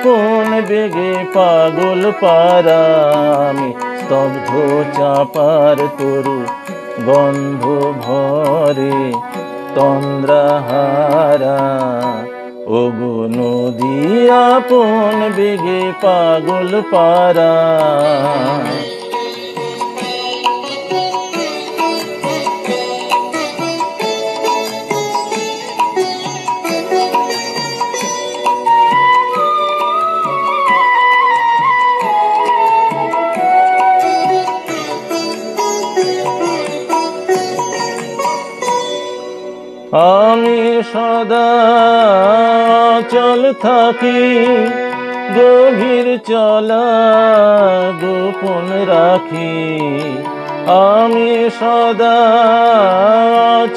আপন বেগে পাগল পারা আমি স্তব্ধ চাপার তরু গন্ধ ভরে তন্দ্রাহারা ওগো নদী আপন বেগে পাগল পারা আমি সদা চল থাকি গভীর চলা গোপন রাখি আমি সদা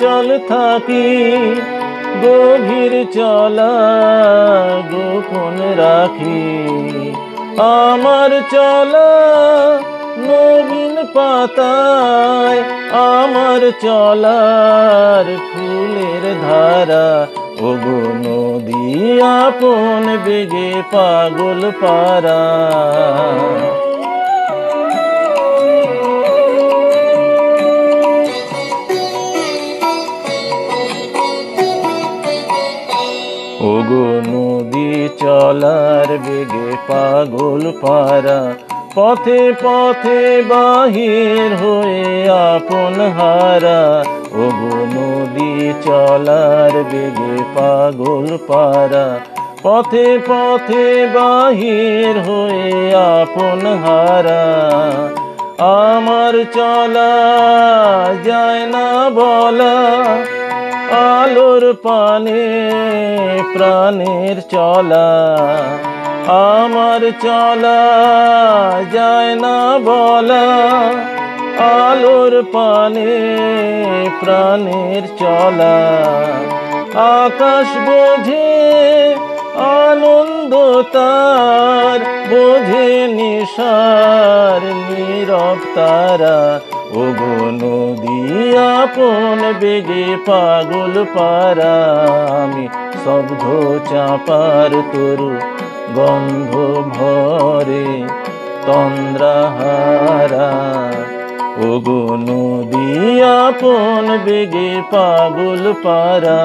চল থাকি গভীর চলা গোপন রাখি আমার চলা নবীন পাতায় আমার চলার ফুলের ধারা ওগো নদী আপন বেগে পাগল পারা ওগো নদী চলার বেগে পাগল পারা পথে পথে বাহির হয়ে আপন হারা ওগো নদী চলার বেগে পাগল পারা পথে পথে বাহির হয়ে আপন হারা আমার চলা যায় না বলা আলোর পানে প্রাণের চলা আমার চলা যায় না বলা আলোর পানে প্রাণের চলা আকাশ বোঝে আনন্দ তার বোঝে নিশার নীরব তারা ওগো নদী আপন বেগে পাগল পারা আমি স্তব্ধ চাপার তরু গন্ধ ভরে তন্দ্রাহারা ওগো নদী আপন বেগে পাগল পারা